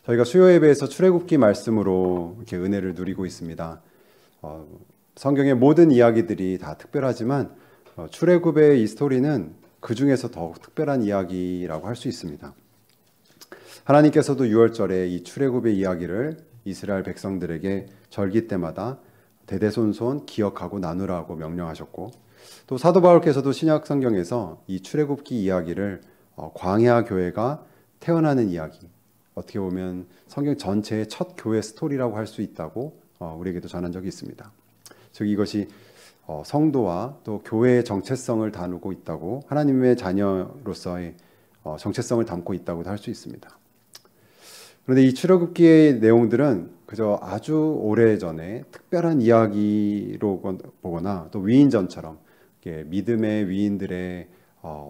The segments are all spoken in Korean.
저희가 수요 예배에서 출애굽기 말씀으로 이렇게 은혜를 누리고 있습니다. 성경의 모든 이야기들이 다 특별하지만 출애굽의 이 스토리는 그 중에서 더욱 특별한 이야기라고 할 수 있습니다. 하나님께서도 6월절에 이 출애굽의 이야기를 이스라엘 백성들에게 절기 때마다 대대손손 기억하고 나누라고 명령하셨고, 또 사도 바울께서도 신약 성경에서 이 출애굽기 이야기를 광야 교회가 태어나는 이야기, 어떻게 보면 성경 전체의 첫 교회 스토리라고 할 수 있다고 우리에게도 전한 적이 있습니다. 즉 이것이 성도와 또 교회의 정체성을 다루고 있다고, 하나님의 자녀로서의 정체성을 담고 있다고도 할 수 있습니다. 그런데 이 출애굽기의 내용들은 그저 아주 오래전에 특별한 이야기로 보거나 또 위인전처럼 믿음의 위인들의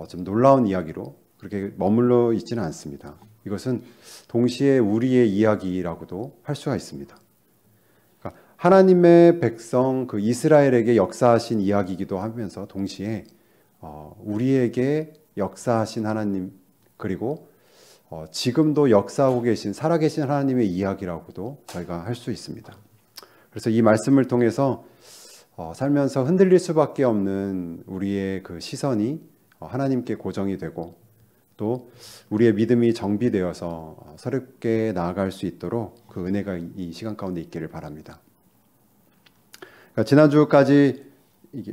좀 놀라운 이야기로 그렇게 머물러 있지는 않습니다. 이것은 동시에 우리의 이야기라고도 할 수가 있습니다. 그러니까 하나님의 백성 그 이스라엘에게 역사하신 이야기이기도 하면서 동시에 우리에게 역사하신 하나님, 그리고 지금도 역사하고 계신 살아계신 하나님의 이야기라고도 저희가 할 수 있습니다. 그래서 이 말씀을 통해서 살면서 흔들릴 수밖에 없는 우리의 그 시선이 하나님께 고정이 되고, 또 우리의 믿음이 정비되어서 새롭게 나아갈 수 있도록 그 은혜가 이 시간 가운데 있기를 바랍니다. 그러니까 지난주까지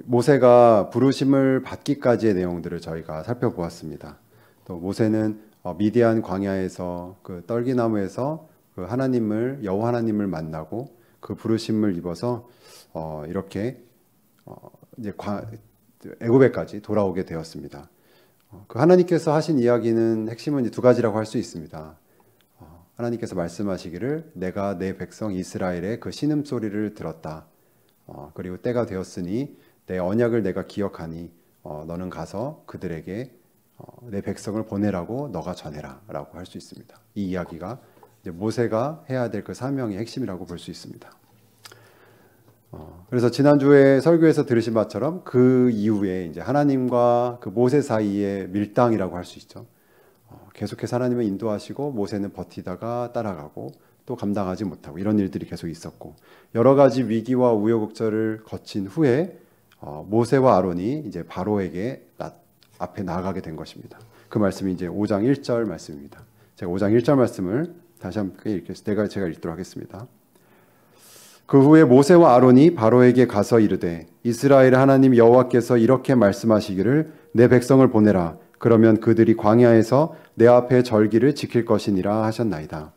모세가 부르심을 받기까지의 내용들을 저희가 살펴보았습니다. 또 모세는 미디안 광야에서 그 떨기나무에서 그 하나님을, 여호와 하나님을 만나고 그 부르심을 입어서 이렇게 이제 애굽에까지 돌아오게 되었습니다. 그 하나님께서 하신 이야기는 핵심은 이제 두 가지라고 할 수 있습니다. 하나님께서 말씀하시기를 내가 내 백성 이스라엘의 그 신음소리를 들었다. 그리고 때가 되었으니 내 언약을 내가 기억하니 너는 가서 그들에게 내 백성을 보내라고 너가 전해라 라고 할 수 있습니다. 이 이야기가 이제 모세가 해야 될 그 사명의 핵심이라고 볼 수 있습니다. 그래서 지난주에 설교에서 들으신 바처럼 그 이후에 이제 하나님과 그 모세 사이의 밀당이라고 할 수 있죠. 계속해서 하나님은 인도하시고 모세는 버티다가 따라가고 또 감당하지 못하고 이런 일들이 계속 있었고, 여러 가지 위기와 우여곡절을 거친 후에 모세와 아론이 이제 바로에게 앞에 나아가게 된 것입니다. 그 말씀이 이제 5장 1절 말씀입니다. 제가 5장 1절 말씀을 다시 한번 읽겠습니다. 제가 읽도록 하겠습니다. 그 후에 모세와 아론이 바로에게 가서 이르되 이스라엘의 하나님 여호와께서 이렇게 말씀하시기를 내 백성을 보내라. 그러면 그들이 광야에서 내 앞에 절기를 지킬 것이니라 하셨나이다.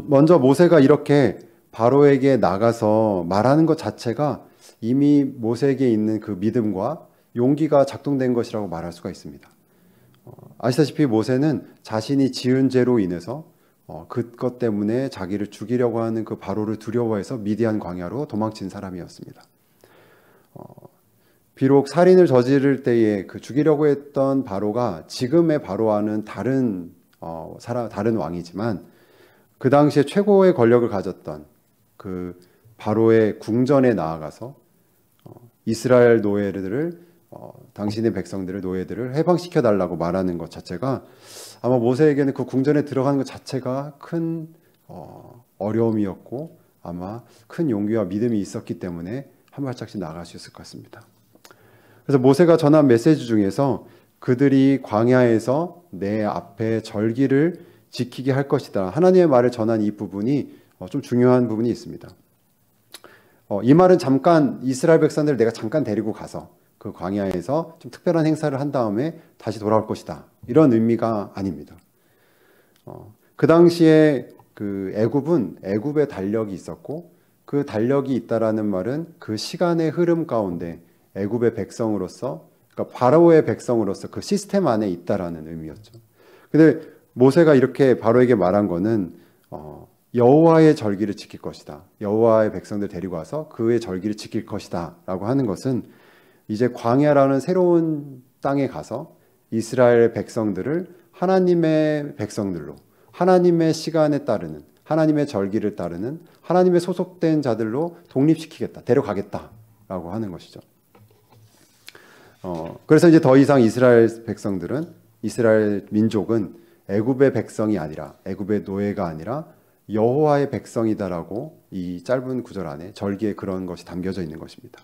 먼저 모세가 이렇게 바로에게 나가서 말하는 것 자체가 이미 모세에게 있는 그 믿음과 용기가 작동된 것이라고 말할 수가 있습니다. 아시다시피 모세는 자신이 지은 죄로 인해서 그것 때문에 자기를 죽이려고 하는 그 바로를 두려워해서 미디안 광야로 도망친 사람이었습니다. 비록 살인을 저지를 때에 그 죽이려고 했던 바로가 지금의 바로와는 다른 왕이지만, 그 당시에 최고의 권력을 가졌던 그 바로의 궁전에 나아가서 이스라엘 노예들을 당신의 백성들을, 노예들을 해방시켜 달라고 말하는 것 자체가 아마 모세에게는 그 궁전에 들어가는 것 자체가 큰 어려움이었고 아마 큰 용기와 믿음이 있었기 때문에 한 발짝씩 나아갈 수 있을 것 같습니다. 그래서 모세가 전한 메시지 중에서 그들이 광야에서 내 앞에 절기를 지키게 할 것이다, 하나님의 말을 전한 이 부분이 좀 중요한 부분이 있습니다. 이 말은 잠깐 이스라엘 백성들을 내가 잠깐 데리고 가서 그 광야에서 좀 특별한 행사를 한 다음에 다시 돌아올 것이다, 이런 의미가 아닙니다. 그 당시에 그 애굽의 달력이 있었고, 그 달력이 있다라는 말은 그 시간의 흐름 가운데 애굽의 백성으로서, 그러니까 바로의 백성으로서 그 시스템 안에 있다라는 의미였죠. 근데 모세가 이렇게 바로에게 말한 거는 여호와의 절기를 지킬 것이다, 여호와의 백성들 데리고 와서 그의 절기를 지킬 것이다 라고 하는 것은 이제 광야라는 새로운 땅에 가서 이스라엘 백성들을 하나님의 백성들로, 하나님의 시간에 따르는, 하나님의 절기를 따르는, 하나님의 소속된 자들로 독립시키겠다, 데려가겠다라고 하는 것이죠. 그래서 이제 더 이상 이스라엘 백성들은, 이스라엘 민족은 애굽의 백성이 아니라, 애굽의 노예가 아니라 여호와의 백성이다라고 이 짧은 구절 안에 절기에 그런 것이 담겨져 있는 것입니다.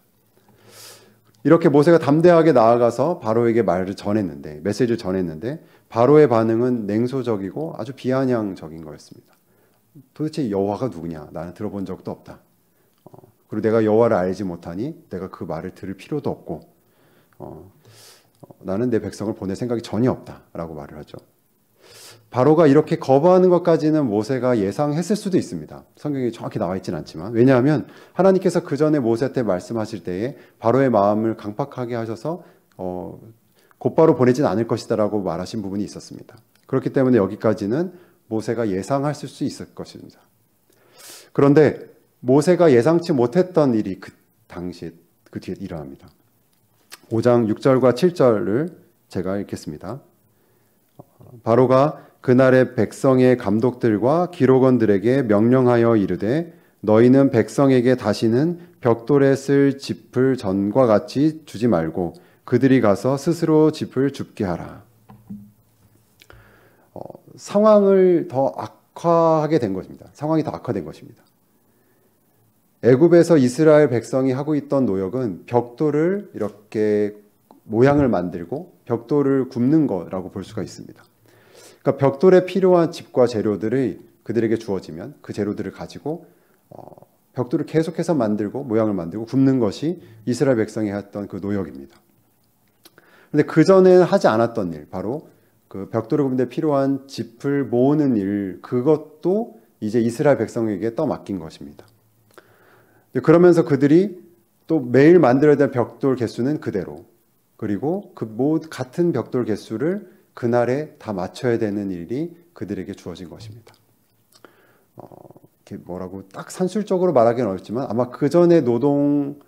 이렇게 모세가 담대하게 나아가서 바로에게 말을 전했는데, 메시지를 전했는데 바로의 반응은 냉소적이고 아주 비아냥적인 거였습니다. 도대체 여호와가 누구냐? 나는 들어본 적도 없다. 그리고 내가 여호와를 알지 못하니 내가 그 말을 들을 필요도 없고 나는 내 백성을 보낼 생각이 전혀 없다라고 말을 하죠. 바로가 이렇게 거부하는 것까지는 모세가 예상했을 수도 있습니다. 성경에 정확히 나와 있지는 않지만, 왜냐하면 하나님께서 그 전에 모세한테 말씀하실 때에 바로의 마음을 강팍하게 하셔서 곧바로 보내진 않을 것이다라고 말하신 부분이 있었습니다. 그렇기 때문에 여기까지는 모세가 예상했을 수 있을 것입니다. 그런데 모세가 예상치 못했던 일이 그 당시에 그 뒤에 일어납니다. 5장 6절과 7절을 제가 읽겠습니다. 바로가 그날의 백성의 감독들과 기록원들에게 명령하여 이르되 너희는 백성에게 다시는 벽돌에 쓸 짚을 전과 같이 주지 말고 그들이 가서 스스로 짚을 줍게 하라. 상황을 더 악화하게 된 것입니다. 상황이 더 악화된 것입니다. 애굽에서 이스라엘 백성이 하고 있던 노역은 벽돌을 이렇게 모양을 만들고 벽돌을 굽는 거라고 볼 수가 있습니다. 그러니까 벽돌에 필요한 짚과 재료들이 그들에게 주어지면 그 재료들을 가지고 벽돌을 계속해서 만들고 모양을 만들고 굽는 것이 이스라엘 백성이 했던 그 노역입니다. 그런데 그전에는 하지 않았던 일, 바로 그 벽돌을 굽는 데 필요한 짚을 모으는 일, 그것도 이제 이스라엘 백성에게 떠맡긴 것입니다. 그러면서 그들이 또 매일 만들어야 될 벽돌 개수는 그대로, 그리고 그 같은 벽돌 개수를 그날에 다 맞춰야 되는 일이 그들에게 주어진 것입니다. 이렇게 뭐라고 딱 산술적으로 말하기는 어렵지만 아마 그 전에 노동의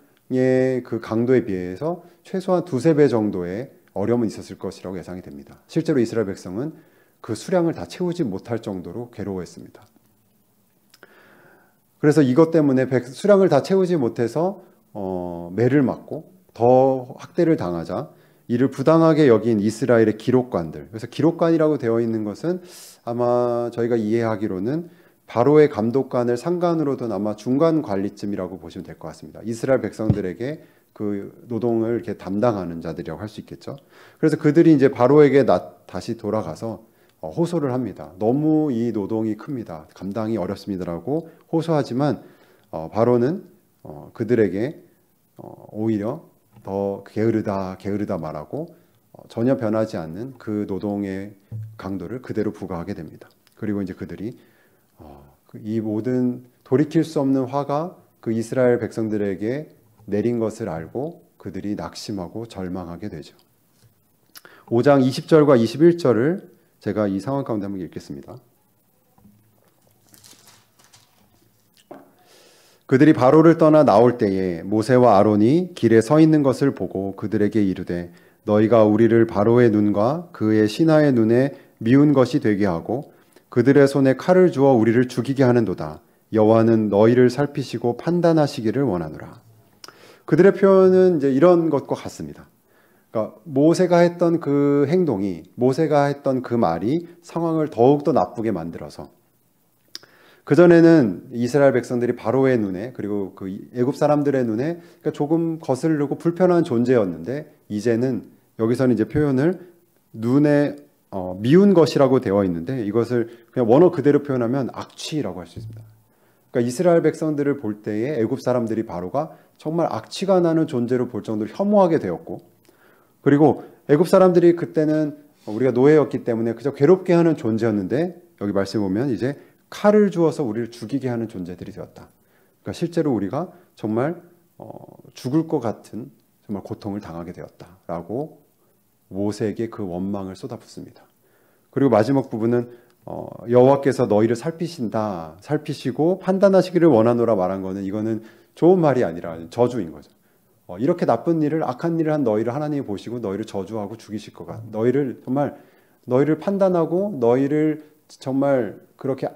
그 강도에 비해서 최소한 두세 배 정도의 어려움은 있었을 것이라고 예상이 됩니다. 실제로 이스라엘 백성은 그 수량을 다 채우지 못할 정도로 괴로워했습니다. 그래서 이것 때문에 수량을 다 채우지 못해서 매를 맞고 더 학대를 당하자 이를 부당하게 여긴 이스라엘의 기록관들, 그래서 기록관이라고 되어 있는 것은 아마 저희가 이해하기로는 바로의 감독관을 상관으로 둔 아마 중간 관리쯤이라고 보시면 될 것 같습니다. 이스라엘 백성들에게 그 노동을 이렇게 담당하는 자들이라고 할 수 있겠죠. 그래서 그들이 이제 바로에게 다시 돌아가서 호소를 합니다. 너무 이 노동이 큽니다. 감당이 어렵습니다라고 호소하지만 바로는 그들에게 오히려 더 게으르다 말하고 전혀 변하지 않는 그 노동의 강도를 그대로 부과하게 됩니다. 그리고 이제 그들이 이 모든 돌이킬 수 없는 화가 그 이스라엘 백성들에게 내린 것을 알고 그들이 낙심하고 절망하게 되죠. 5장 20절과 21절을 제가 이 상황 가운데 한번 읽겠습니다. 그들이 바로를 떠나 나올 때에 모세와 아론이 길에 서 있는 것을 보고 그들에게 이르되 너희가 우리를 바로의 눈과 그의 신하의 눈에 미운 것이 되게 하고 그들의 손에 칼을 주어 우리를 죽이게 하는도다. 여호와는 너희를 살피시고 판단하시기를 원하노라. 그들의 표현은 이제 이런 것과 같습니다. 그러니까 모세가 했던 그 행동이, 모세가 했던 그 말이 상황을 더욱더 나쁘게 만들어서, 그전에는 이스라엘 백성들이 바로의 눈에, 그리고 그 애굽 사람들의 눈에 그러니까 조금 거스르고 불편한 존재였는데, 이제는 여기서는 이제 표현을 눈에 미운 것이라고 되어 있는데, 이것을 그냥 원어 그대로 표현하면 악취라고 할 수 있습니다. 그러니까 이스라엘 백성들을 볼 때에 애굽 사람들이 바로가 정말 악취가 나는 존재로 볼 정도로 혐오하게 되었고, 그리고 애굽 사람들이 그때는 우리가 노예였기 때문에 그저 괴롭게 하는 존재였는데, 여기 말씀에 보면 이제 칼을 주어서 우리를 죽이게 하는 존재들이 되었다. 그러니까 실제로 우리가 정말 죽을 것 같은 정말 고통을 당하게 되었다라고 모세에게 그 원망을 쏟아붓습니다. 그리고 마지막 부분은 여호와께서 너희를 살피시고 판단하시기를 원하노라 말한 거는, 이거는 좋은 말이 아니라 저주인 거죠. 이렇게 나쁜 일을, 악한 일을 한 너희를 하나님이 보시고 너희를 저주하고 죽이실 것 같아. 너희를 판단하고 너희를 정말 그렇게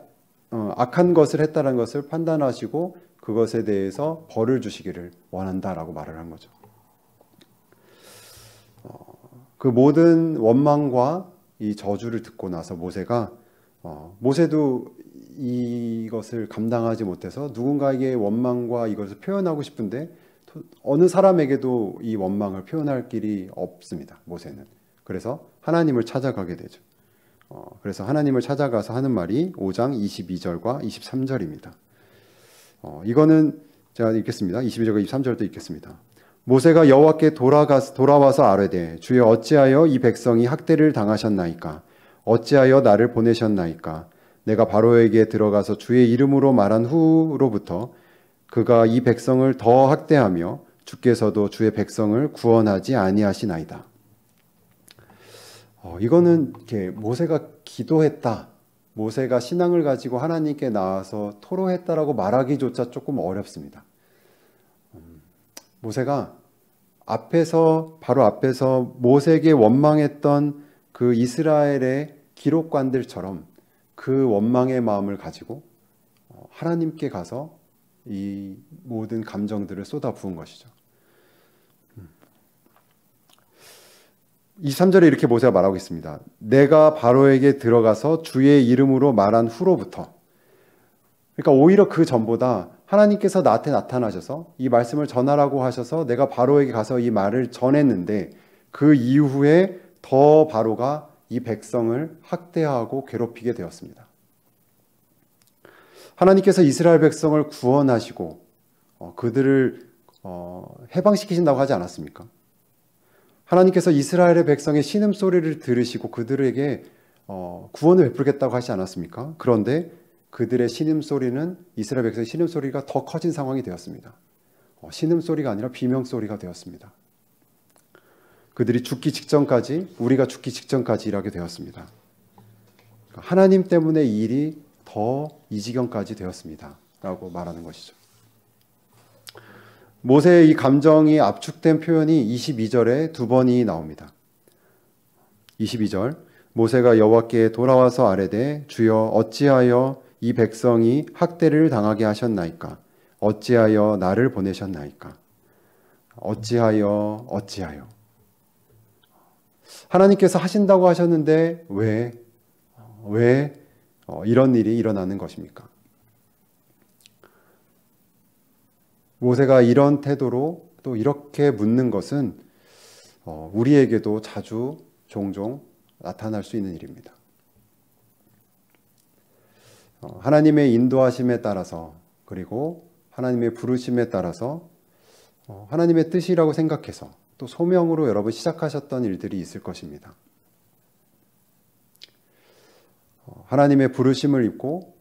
악한 것을 했다는 것을 판단하시고 그것에 대해서 벌을 주시기를 원한다라고 말을 한 거죠. 그 모든 원망과 이 저주를 듣고 나서 모세가 모세도 이것을 감당하지 못해서 누군가에게 원망과 이것을 표현하고 싶은데 어느 사람에게도 이 원망을 표현할 길이 없습니다. 모세는. 그래서 하나님을 찾아가게 되죠. 그래서 하나님을 찾아가서 하는 말이 5장 22절과 23절입니다. 이거는 제가 읽겠습니다. 22절과 23절도 읽겠습니다. 모세가 여호와께 돌아와서 아뢰되 주여 어찌하여 이 백성이 학대를 당하셨나이까? 어찌하여 나를 보내셨나이까? 내가 바로에게 들어가서 주의 이름으로 말한 후로부터 그가 이 백성을 더 학대하며 주께서도 주의 백성을 구원하지 아니하시나이다. 이거는 이렇게 모세가 기도했다, 모세가 신앙을 가지고 하나님께 나와서 토로했다라고 말하기조차 조금 어렵습니다. 모세가 바로 앞에서 모세에게 원망했던 그 이스라엘의 기록관들처럼 그 원망의 마음을 가지고 하나님께 가서 이 모든 감정들을 쏟아부은 것이죠. 23절에 이렇게 모세가 말하고 있습니다. 내가 바로에게 들어가서 주의 이름으로 말한 후로부터. 그러니까 오히려 그 전보다 하나님께서 나한테 나타나셔서 이 말씀을 전하라고 하셔서 내가 바로에게 가서 이 말을 전했는데 그 이후에 더 바로가 이 백성을 학대하고 괴롭히게 되었습니다. 하나님께서 이스라엘 백성을 구원하시고 그들을 해방시키신다고 하지 않았습니까? 하나님께서 이스라엘의 백성의 신음소리를 들으시고 그들에게 구원을 베풀겠다고 하지 않았습니까? 그런데 그들의 신음소리는 이스라엘 백성의 신음소리가 더 커진 상황이 되었습니다. 신음소리가 아니라 비명소리가 되었습니다. 그들이 죽기 직전까지, 우리가 죽기 직전까지 일하게 되었습니다. 하나님 때문에 이 일이 더 이 지경까지 되었습니다. 라고 말하는 것이죠. 모세의 이 감정이 압축된 표현이 22절에 두 번이 나옵니다. 22절 모세가 여호와께 돌아와서 아뢰되 주여 어찌하여 이 백성이 학대를 당하게 하셨나이까? 어찌하여 나를 보내셨나이까? 어찌하여 하나님께서 하신다고 하셨는데 왜 이런 일이 일어나는 것입니까? 모세가 이런 태도로 또 이렇게 묻는 것은 우리에게도 자주 종종 나타날 수 있는 일입니다. 하나님의 인도하심에 따라서 그리고 하나님의 부르심에 따라서 하나님의 뜻이라고 생각해서 또 소명으로 여러분 시작하셨던 일들이 있을 것입니다. 하나님의 부르심을 입고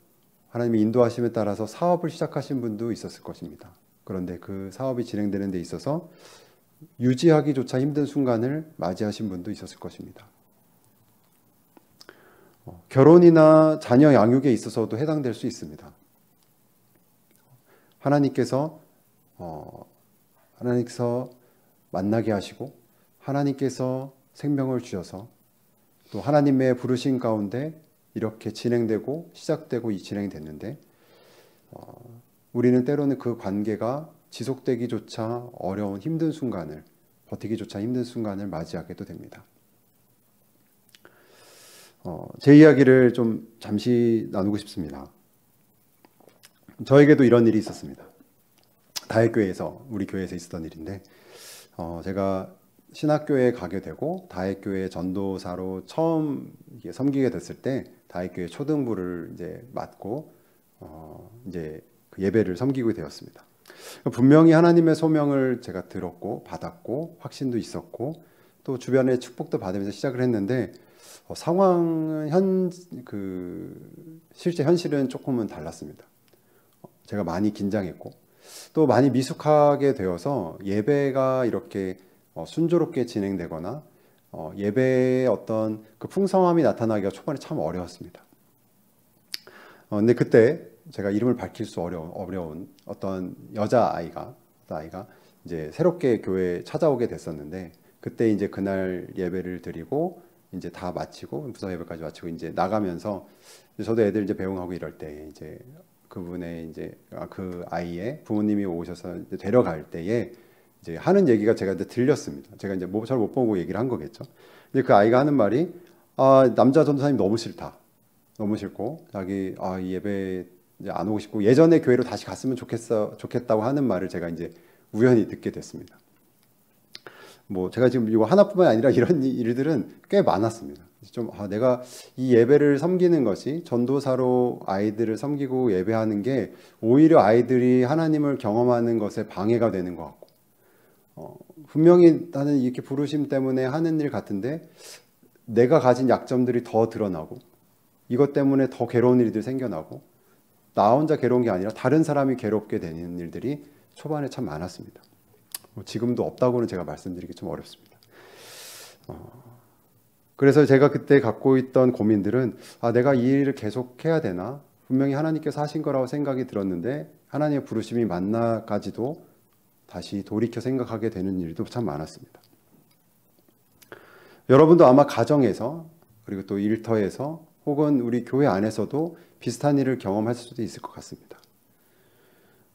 하나님의 인도하심에 따라서 사업을 시작하신 분도 있었을 것입니다. 그런데 그 사업이 진행되는 데 있어서 유지하기조차 힘든 순간을 맞이하신 분도 있었을 것입니다. 결혼이나 자녀 양육에 있어서도 해당될 수 있습니다. 하나님께서 만나게 하시고 하나님께서 생명을 주셔서 또 하나님의 부르심 가운데 이렇게 진행되고 시작되고 진행됐는데 우리는 때로는 그 관계가 지속되기조차 어려운 힘든 순간을 버티기조차 힘든 순간을 맞이하게도 됩니다. 제 이야기를 좀 잠시 나누고 싶습니다. 저에게도 이런 일이 있었습니다. 다액교회에서 우리 교회에서 있었던 일인데 제가 신학교에 가게 되고 다액교회 전도사로 처음 섬기게 됐을 때 다액교회 초등부를 이제 맡고 이제 그 예배를 섬기고 되었습니다. 분명히 하나님의 소명을 제가 들었고 받았고 확신도 있었고 또 주변의 축복도 받으면서 시작을 했는데 상황은 실제 현실은 조금은 달랐습니다. 제가 많이 긴장했고 또 많이 미숙하게 되어서 예배가 이렇게 순조롭게 진행되거나 예배의 어떤 그 풍성함이 나타나기가 초반에 참 어려웠습니다. 근데 그때 제가 이름을 밝힐 수 어려운 어떤 여자아이가 이제 새롭게 교회에 찾아오게 됐었는데 그때 이제 그날 예배를 드리고 이제 다 마치고 부서 예배까지 마치고 이제 나가면서 저도 애들 이제 배웅하고 이럴 때 이제 그분의 이제 그 아이의 부모님이 오셔서 이제 데려갈 때에 이제 하는 얘기가 제가 이제 들렸습니다. 제가 이제 잘 못 보고 얘기를 한 거겠죠. 근데 그 아이가 하는 말이 남자 전도사님 너무 싫다. 너무 싫고 자기 이 예배 이제 안 오고 싶고 예전에 교회로 다시 갔으면 좋겠다고 하는 말을 제가 이제 우연히 듣게 됐습니다. 뭐 제가 지금 이거 하나뿐만 아니라 이런 일들은 꽤 많았습니다. 좀 내가 이 예배를 섬기는 것이 전도사로 아이들을 섬기고 예배하는 게 오히려 아이들이 하나님을 경험하는 것에 방해가 되는 것 같고 분명히 나는 이렇게 부르심 때문에 하는 일 같은데 내가 가진 약점들이 더 드러나고 이것 때문에 더 괴로운 일들이 생겨나고 나 혼자 괴로운 게 아니라 다른 사람이 괴롭게 되는 일들이 초반에 참 많았습니다. 지금도 없다고는 제가 말씀드리기 좀 어렵습니다. 그래서 제가 그때 갖고 있던 고민들은 내가 이 일을 계속 해야 되나? 분명히 하나님께서 하신 거라고 생각이 들었는데 하나님의 부르심이 맞나까지도 다시 돌이켜 생각하게 되는 일도 참 많았습니다. 여러분도 아마 가정에서 그리고 또 일터에서 혹은 우리 교회 안에서도 비슷한 일을 경험할 수도 있을 것 같습니다.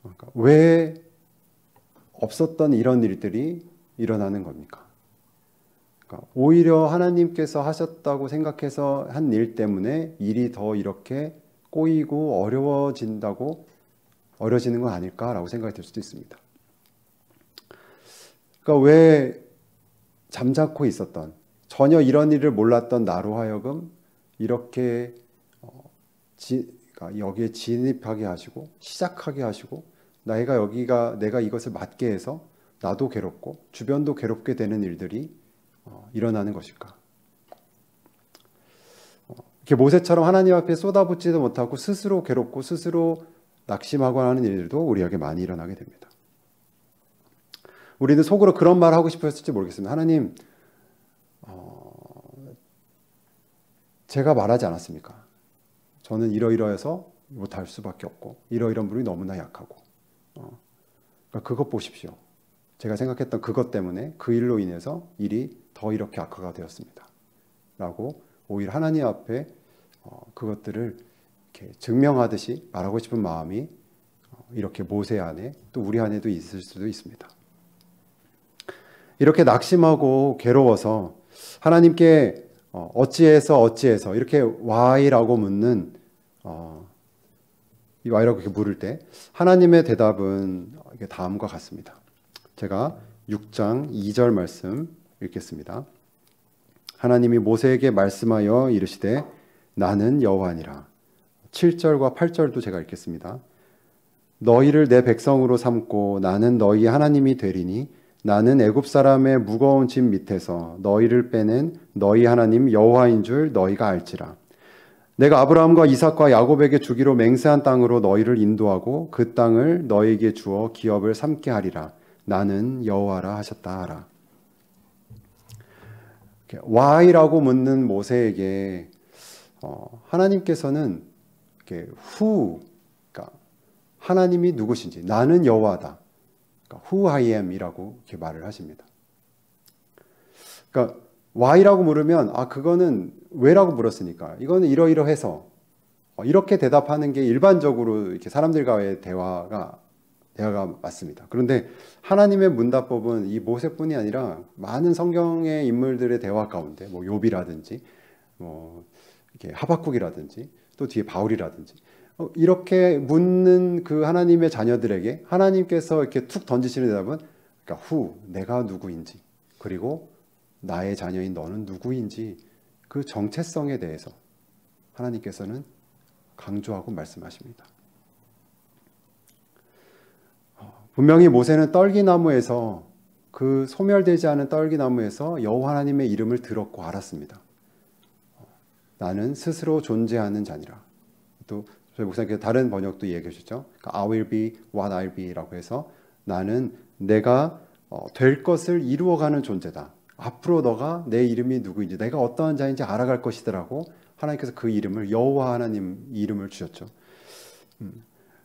그러니까 왜 없었던 이런 일들이 일어나는 겁니까? 그러니까 오히려 하나님께서 하셨다고 생각해서 한 일 때문에 일이 더 이렇게 꼬이고 어려워지는 건 아닐까라고 생각이 들 수도 있습니다. 그러니까 왜 잠자코 있었던 전혀 이런 일을 몰랐던 나로 하여금 이렇게 그러니까 여기에 진입하게 하시고 시작하게 하시고 내가 이것을 맡게 해서 나도 괴롭고 주변도 괴롭게 되는 일들이 일어나는 것일까? 이렇게 모세처럼 하나님 앞에 쏟아붓지도 못하고 스스로 괴롭고 스스로 낙심하거나 하는 일들도 우리에게 많이 일어나게 됩니다. 우리는 속으로 그런 말 하고 싶었을지 모르겠습니다. 하나님, 제가 말하지 않았습니까? 저는 이러이러해서 못할 수밖에 없고 이러이러한 부분이 너무나 약하고 그러니까 그것 보십시오. 제가 생각했던 그것 때문에 그 일로 인해서 일이 더 이렇게 악화가 되었습니다. 라고 오히려 하나님 앞에 그것들을 이렇게 증명하듯이 말하고 싶은 마음이 이렇게 모세 안에 또 우리 안에도 있을 수도 있습니다. 이렇게 낙심하고 괴로워서 하나님께 어찌해서 이렇게 why라고 묻는 이 why라고 이렇게 물을 때 하나님의 대답은 다음과 같습니다. 제가 6장 2절 말씀 읽겠습니다. 하나님이 모세에게 말씀하여 이르시되 나는 여호와니라. 7절과 8절도 제가 읽겠습니다. 너희를 내 백성으로 삼고 나는 너희 하나님이 되리니 나는 애굽 사람의 무거운 짐 밑에서 너희를 빼낸 너희 하나님 여호와인 줄 너희가 알지라. 내가 아브라함과 이삭과 야곱에게 주기로 맹세한 땅으로 너희를 인도하고 그 땅을 너희에게 주어 기업을 삼게 하리라. 나는 여호와라 하셨다 하라. why라고 묻는 모세에게 하나님께서는 who, 그러니까 하나님이 누구신지 나는 여호와다. 그러니까 who I am 이라고 이렇게 말을 하십니다. 그러니까 why라고 물으면 그거는 왜라고 물었으니까 이거는 이러이러해서 이렇게 대답하는 게 일반적으로 이렇게 사람들과의 대화가 맞습니다. 그런데 하나님의 문답법은 이 모세뿐이 아니라 많은 성경의 인물들의 대화 가운데 뭐 욥이라든지 뭐 이렇게 하박국이라든지 또 뒤에 바울이라든지 이렇게 묻는 그 하나님의 자녀들에게 하나님께서 이렇게 툭 던지시는 대답은 그러니까 who, 내가 누구인지 그리고 나의 자녀인 너는 누구인지 그 정체성에 대해서 하나님께서는 강조하고 말씀하십니다. 분명히 모세는 떨기나무에서 그 소멸되지 않은 떨기나무에서 여호와 하나님의 이름을 들었고 알았습니다. 나는 스스로 존재하는 자니라. 또 저희 목사님께서 다른 번역도 얘기해 주셨죠. 그러니까 I will be what I'll be라고 해서 나는 내가 될 것을 이루어가는 존재다. 앞으로 너가 내 이름이 누구인지 내가 어떠한 자인지 알아갈 것이더라고 하나님께서 그 이름을 여호와 하나님 이름을 주셨죠.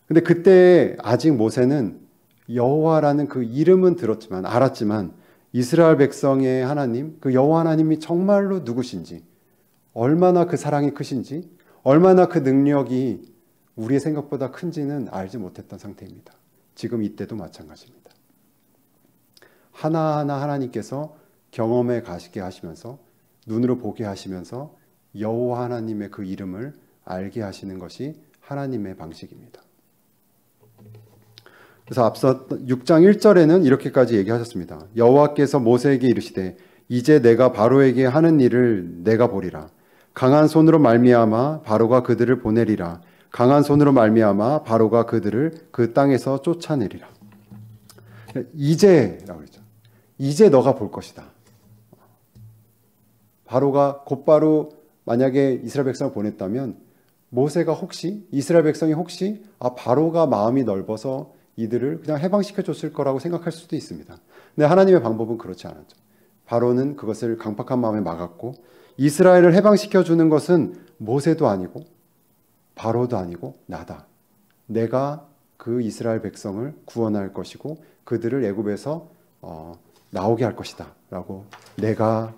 근데 그때 아직 모세는 여호와라는 그 이름은 알았지만 이스라엘 백성의 하나님, 그 여호와 하나님이 정말로 누구신지, 얼마나 그 사랑이 크신지, 얼마나 그 능력이 우리의 생각보다 큰지는 알지 못했던 상태입니다. 지금 이때도 마찬가지입니다. 하나하나 하나님께서 경험해 가시게 하시면서 눈으로 보게 하시면서 여호와 하나님의 그 이름을 알게 하시는 것이 하나님의 방식입니다. 그래서 앞서 6장 1절에는 이렇게까지 얘기하셨습니다. 여호와께서 모세에게 이르시되 이제 내가 바로에게 하는 일을 내가 보리라. 강한 손으로 말미암아 바로가 그들을 보내리라. 강한 손으로 말미암아 바로가 그들을 그 땅에서 쫓아내리라. 이제라고 했죠. 이제 너가 볼 것이다. 바로가 곧바로 만약에 이스라엘 백성을 보냈다면 모세가 혹시 이스라엘 백성이 혹시 바로가 마음이 넓어서 이들을 그냥 해방시켜 줬을 거라고 생각할 수도 있습니다. 근데 하나님의 방법은 그렇지 않았죠. 바로는 그것을 강팍한 마음에 막았고 이스라엘을 해방시켜 주는 것은 모세도 아니고 바로도 아니고 나다. 내가 그 이스라엘 백성을 구원할 것이고 그들을 애굽에서 나오게 할 것이다 라고 내가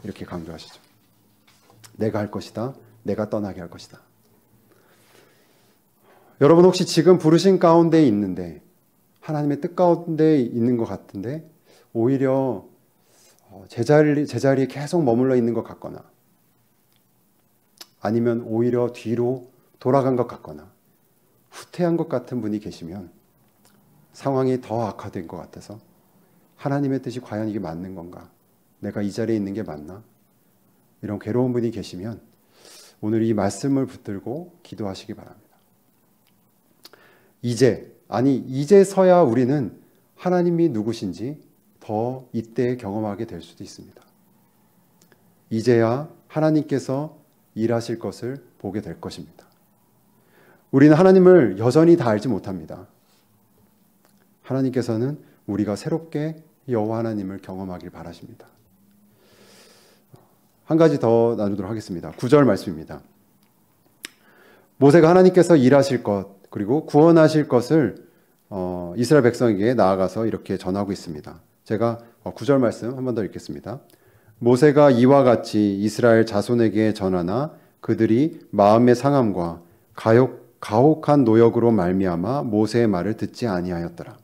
이렇게 강조하시죠. 내가 할 것이다. 내가 떠나게 할 것이다. 여러분 혹시 지금 부르신 가운데 있는데 하나님의 뜻 가운데 있는 것 같은데 오히려 제자리에 계속 머물러 있는 것 같거나 아니면 오히려 뒤로 돌아간 것 같거나 후퇴한 것 같은 분이 계시면 상황이 더 악화된 것 같아서 하나님의 뜻이 과연 이게 맞는 건가? 내가 이 자리에 있는 게 맞나? 이런 괴로운 분이 계시면 오늘 이 말씀을 붙들고 기도하시기 바랍니다. 이제서야 우리는 하나님이 누구신지 더 이때 경험하게 될 수도 있습니다. 이제야 하나님께서 일하실 것을 보게 될 것입니다. 우리는 하나님을 여전히 다 알지 못합니다. 하나님께서는 우리가 새롭게 여호와 하나님을 경험하길 바라십니다. 한 가지 더 나누도록 하겠습니다. 9절 말씀입니다. 모세가 하나님께서 일하실 것 그리고 구원하실 것을 이스라엘 백성에게 나아가서 이렇게 전하고 있습니다. 제가 9절 말씀 한 번 더 읽겠습니다. 모세가 이와 같이 이스라엘 자손에게 전하나 그들이 마음의 상함과 가혹한 노역으로 말미암아 모세의 말을 듣지 아니하였더라.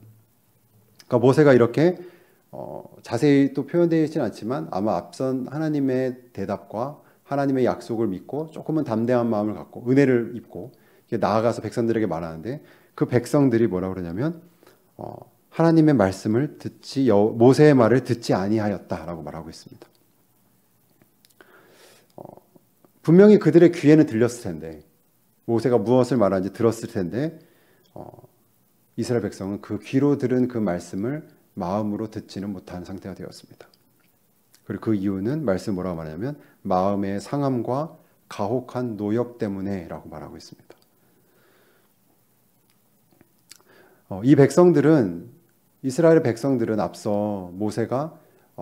그러니까 모세가 이렇게 자세히 또 표현되어 있지는 않지만 아마 앞선 하나님의 대답과 하나님의 약속을 믿고 조금은 담대한 마음을 갖고 은혜를 입고 나아가서 백성들에게 말하는데 그 백성들이 뭐라고 그러냐면 하나님의 말씀을 모세의 말을 듣지 아니하였다라고 말하고 있습니다. 분명히 그들의 귀에는 들렸을 텐데 모세가 무엇을 말하는지 들었을 텐데 이스라엘 백성은 그 귀로 들은 그 말씀을 마음으로 듣지는 못한 상태가 되었습니다. 그리고 그 이유는 말씀 뭐라고 말하냐면 마음의 상함과 가혹한 노역 때문에 라고 말하고 있습니다. 이 백성들은 이스라엘 백성들은 앞서 모세가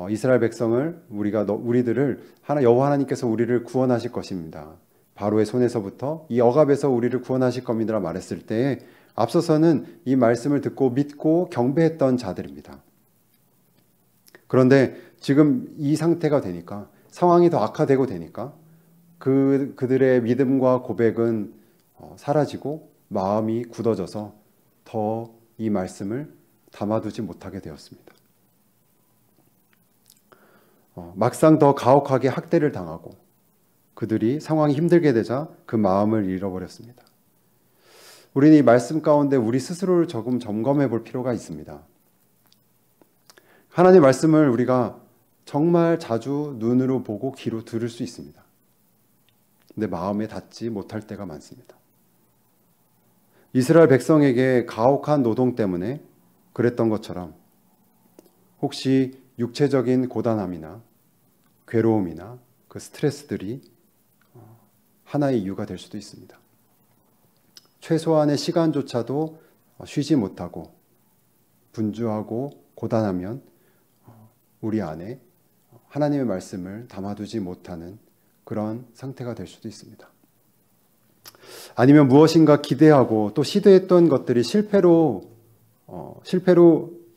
이스라엘 백성을 우리들을 여호와 하나님께서 우리를 구원하실 것입니다. 바로의 손에서부터 이 억압에서 우리를 구원하실 겁니다 말했을 때 앞서서는 이 말씀을 듣고 믿고 경배했던 자들입니다. 그런데 지금 이 상태가 되니까 상황이 더 악화되고 되니까 그들의 믿음과 고백은 사라지고 마음이 굳어져서 더 이 말씀을 담아두지 못하게 되었습니다. 막상 더 가혹하게 학대를 당하고 그들이 상황이 힘들게 되자 그 마음을 잃어버렸습니다. 우리는 이 말씀 가운데 우리 스스로를 조금 점검해 볼 필요가 있습니다. 하나님의 말씀을 우리가 정말 자주 눈으로 보고 귀로 들을 수 있습니다. 근데 마음에 닿지 못할 때가 많습니다. 이스라엘 백성에게 가혹한 노동 때문에 그랬던 것처럼 혹시 육체적인 고단함이나 괴로움이나 그 스트레스들이 하나의 이유가 될 수도 있습니다. 최소한의 시간조차도 쉬지 못하고 분주하고 고단하면 우리 안에 하나님의 말씀을 담아두지 못하는 그런 상태가 될 수도 있습니다. 아니면 무엇인가 기대하고 또 시도했던 것들이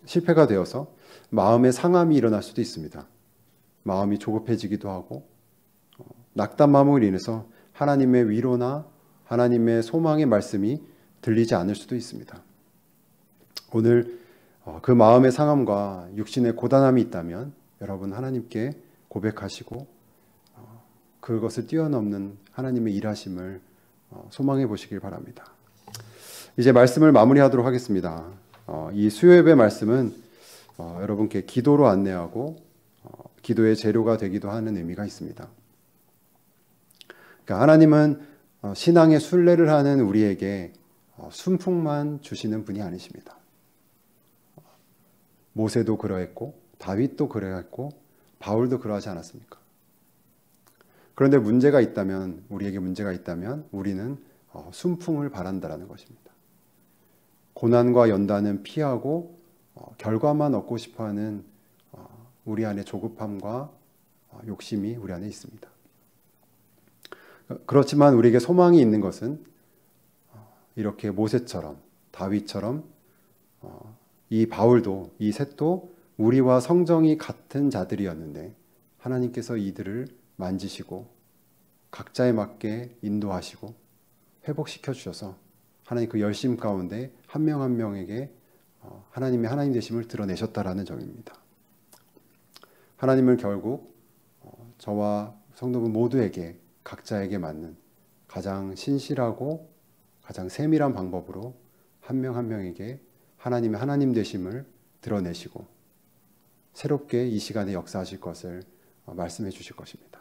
실패가 되어서 마음의 상함이 일어날 수도 있습니다. 마음이 조급해지기도 하고 낙담함으로 인해서 하나님의 위로나 하나님의 소망의 말씀이 들리지 않을 수도 있습니다. 오늘 그 마음의 상함과 육신의 고단함이 있다면 여러분 하나님께 고백하시고 그것을 뛰어넘는 하나님의 일하심을 소망해 보시길 바랍니다. 이제 말씀을 마무리하도록 하겠습니다. 이 수요예배 말씀은 여러분께 기도로 안내하고 기도의 재료가 되기도 하는 의미가 있습니다. 그러니까 하나님은 신앙의 순례를 하는 우리에게 순풍만 주시는 분이 아니십니다. 모세도 그러했고 다윗도 그러했고 바울도 그러하지 않았습니까? 그런데 문제가 있다면, 우리에게 문제가 있다면 우리는 순풍을 바란다라는 것입니다. 고난과 연단은 피하고 결과만 얻고 싶어하는 우리 안에 조급함과 욕심이 우리 안에 있습니다. 그렇지만 우리에게 소망이 있는 것은 이렇게 모세처럼, 다윗처럼 이 바울도, 이 셋도 우리와 성정이 같은 자들이었는데 하나님께서 이들을 만지시고 각자에 맞게 인도하시고 회복시켜 주셔서 하나님 그 열심 가운데 한 명 한 명에게 하나님의 하나님 되심을 드러내셨다라는 점입니다. 하나님을 결국 저와 성도분 모두에게 각자에게 맞는 가장 신실하고 가장 세밀한 방법으로 한 명 한 명에게 하나님의 하나님 되심을 드러내시고 새롭게 이 시간에 역사하실 것을 말씀해 주실 것입니다.